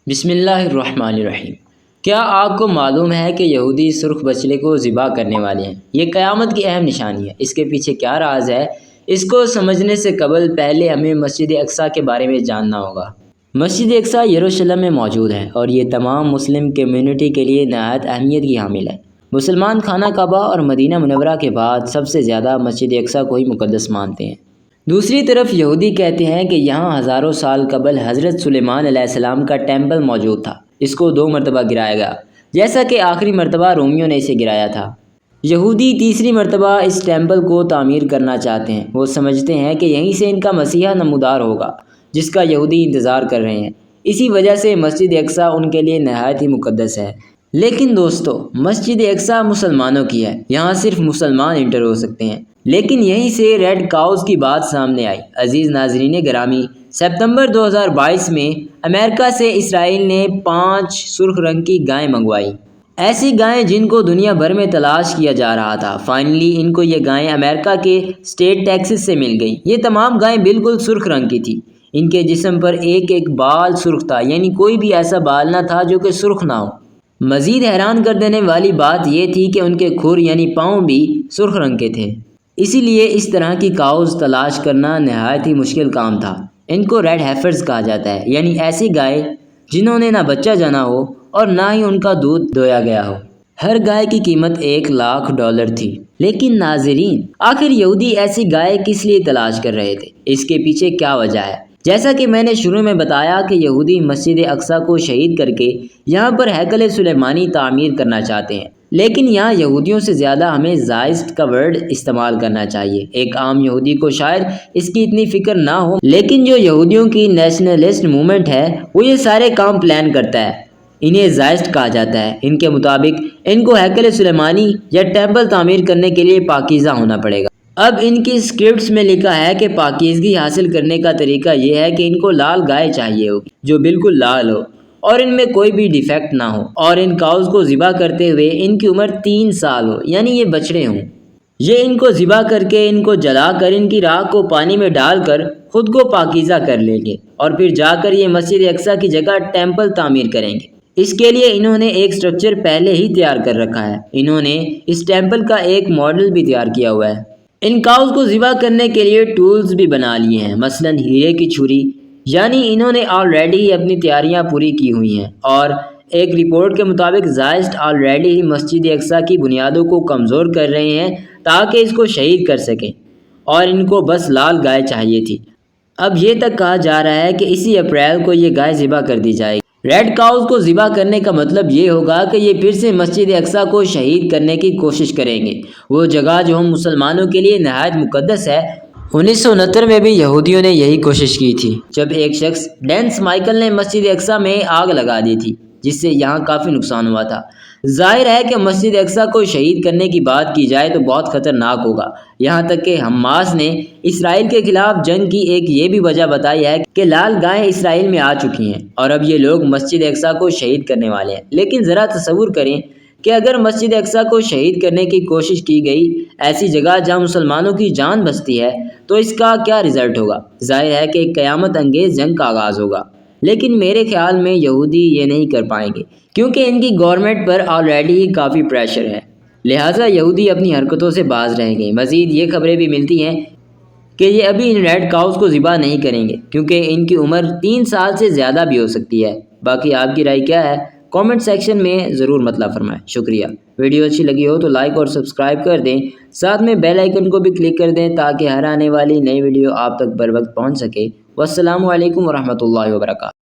بسم اللہ الرحمن الرحیم۔ کیا آپ کو معلوم ہے کہ یہودی سرخ بچڑے کو ذبح کرنے والے ہیں؟ یہ قیامت کی اہم نشانی ہے۔ اس کے پیچھے کیا راز ہے؟ اس کو سمجھنے سے قبل پہلے ہمیں مسجد اقصیٰ کے بارے میں جاننا ہوگا۔ مسجد اقصیٰ یروشلم میں موجود ہے اور یہ تمام مسلم کمیونٹی کے لیے نہایت اہمیت کی حامل ہے۔ مسلمان خانہ کعبہ اور مدینہ منورہ کے بعد سب سے زیادہ مسجد اقصیٰ کو ہی مقدس مانتے ہیں۔ دوسری طرف یہودی کہتے ہیں کہ یہاں ہزاروں سال قبل حضرت سلیمان علیہ السلام کا ٹیمپل موجود تھا۔ اس کو 2 مرتبہ گرایا گیا، جیسا کہ آخری مرتبہ رومیوں نے اسے گرایا تھا۔ یہودی تیسری مرتبہ اس ٹیمپل کو تعمیر کرنا چاہتے ہیں۔ وہ سمجھتے ہیں کہ یہیں سے ان کا مسیحا نمودار ہوگا، جس کا یہودی انتظار کر رہے ہیں۔ اسی وجہ سے مسجد اقصیٰ ان کے لیے نہایت ہی مقدس ہے۔ لیکن دوستو، مسجد اقصیٰ مسلمانوں کی ہے، یہاں صرف مسلمان انٹر ہو سکتے ہیں۔ لیکن یہیں سے ریڈ کاؤز کی بات سامنے آئی۔ عزیز ناظرین گرامی، ستمبر 2022 میں امریکہ سے اسرائیل نے 5 سرخ رنگ کی گائیں منگوائی۔ ایسی گائیں جن کو دنیا بھر میں تلاش کیا جا رہا تھا۔ فائنلی ان کو یہ گائیں امریکہ کے اسٹیٹ ٹیکسس سے مل گئیں۔ یہ تمام گائیں بالکل سرخ رنگ کی تھیں۔ ان کے جسم پر ایک ایک بال سرخ تھا، یعنی کوئی بھی ایسا بال نہ تھا جو کہ سرخ نہ ہو۔ مزید حیران کر دینے والی بات یہ تھی کہ ان کے کھر یعنی پاؤں بھی سرخ رنگ کے تھے۔ اسی لیے اس طرح کی کاؤز تلاش کرنا نہایت ہی مشکل کام تھا۔ ان کو ریڈ ہیفرز کہا جاتا ہے، یعنی ایسی گائے جنہوں نے نہ بچہ جنا ہو اور نہ ہی ان کا دودھ دویا گیا ہو۔ ہر گائے کی قیمت $1,00,000 تھی۔ لیکن ناظرین، آخر یہودی ایسی گائے کس لیے تلاش کر رہے تھے؟ اس کے پیچھے کیا وجہ ہے؟ جیسا کہ میں نے شروع میں بتایا کہ یہودی مسجد اقصیٰ کو شہید کر کے یہاں پر ہیکل سلیمانی تعمیر کرنا چاہتے ہیں۔ لیکن یہاں یہودیوں سے زیادہ ہمیں زائسٹ کا ورڈ استعمال کرنا چاہیے۔ ایک عام یہودی کو شاید اس کی اتنی فکر نہ ہو، لیکن جو یہودیوں کی نیشنلسٹ موومنٹ ہے وہ یہ سارے کام پلان کرتا ہے۔ انہیں زائسٹ کہا جاتا ہے۔ ان کے مطابق ان کو ہیکل سلیمانی یا ٹیمپل تعمیر کرنے کے لیے پاکیزہ ہونا پڑے گا۔ اب ان کی اسکرپٹس میں لکھا ہے کہ پاکیزگی حاصل کرنے کا طریقہ یہ ہے کہ ان کو لال گائے چاہیے ہوگی جو بالکل لال ہو اور ان میں کوئی بھی ڈیفیکٹ نہ ہو، اور ان کاؤز کو ذبح کرتے ہوئے ان کی عمر 3 سال ہو، یعنی یہ بچڑے ہوں۔ یہ ان کو ذبح کر کے ان کو جلا کر ان کی راکھ کو پانی میں ڈال کر خود کو پاکیزہ کر لیں گے اور پھر جا کر یہ مسجد اقصیٰ کی جگہ ٹیمپل تعمیر کریں گے۔ اس کے لیے انہوں نے ایک سٹرکچر پہلے ہی تیار کر رکھا ہے۔ انہوں نے اس ٹیمپل کا ایک ماڈل بھی تیار کیا ہوا ہے۔ ان کاؤز کو ذبح کرنے کے لیے ٹولز بھی بنا لیے ہیں، مثلا ہیرے کی چھری، یعنی انہوں نے آلریڈی ہی اپنی تیاریاں پوری کی ہوئی ہیں۔ اور ایک رپورٹ کے مطابق زائسٹ آلریڈی ہی مسجد اقصیٰ کی بنیادوں کو کمزور کر رہے ہیں تاکہ اس کو شہید کر سکیں، اور ان کو بس لال گائے چاہیے تھی۔ اب یہ تک کہا جا رہا ہے کہ اسی اپریل کو یہ گائے ذبح کر دی جائے گی۔ ریڈ کاؤز کو ذبح کرنے کا مطلب یہ ہوگا کہ یہ پھر سے مسجد اقصیٰ کو شہید کرنے کی کوشش کریں گے، وہ جگہ جو ہم مسلمانوں کے لیے نہایت مقدس ہے۔ 1969 میں بھی یہودیوں نے یہی کوشش کی تھی، جب ایک شخص ڈینس مائیکل نے مسجد اقصیٰ میں آگ لگا دی تھی، جس سے یہاں کافی نقصان ہوا تھا۔ ظاہر ہے کہ مسجد اقصیٰ کو شہید کرنے کی بات کی جائے تو بہت خطرناک ہوگا۔ یہاں تک کہ حماس نے اسرائیل کے خلاف جنگ کی ایک یہ بھی وجہ بتائی ہے کہ لال گائیں اسرائیل میں آ چکی ہیں اور اب یہ لوگ مسجد اقصیٰ کو شہید کرنے والے ہیں۔ لیکن ذرا تصور کریں کہ اگر مسجد اقصیٰ کو شہید کرنے کی کوشش کی گئی، ایسی جگہ جہاں مسلمانوں کی جان بستی ہے، تو اس کا کیا رزلٹ ہوگا؟ ظاہر ہے کہ ایک قیامت انگیز جنگ کا آغاز ہوگا۔ لیکن میرے خیال میں یہودی یہ نہیں کر پائیں گے، کیونکہ ان کی گورنمنٹ پر آلریڈی ہی کافی پریشر ہے، لہٰذا یہودی اپنی حرکتوں سے باز رہیں گے۔ مزید یہ خبریں بھی ملتی ہیں کہ یہ ابھی ان ریڈ کاؤز کو ذبح نہیں کریں گے، کیونکہ ان کی عمر 3 سال سے زیادہ بھی ہو سکتی ہے۔ باقی آپ کی رائے کیا ہے؟ کامنٹ سیکشن میں ضرور مطلب فرمائیں۔ شکریہ۔ ویڈیو اچھی لگی ہو تو لائک اور سبسکرائب کر دیں، ساتھ میں بیل آئیکن کو بھی کلک کر دیں تاکہ ہر آنے والی نئی ویڈیو آپ تک بر وقت پہنچ سکے۔ والسلام علیکم ورحمۃ اللہ وبرکاتہ۔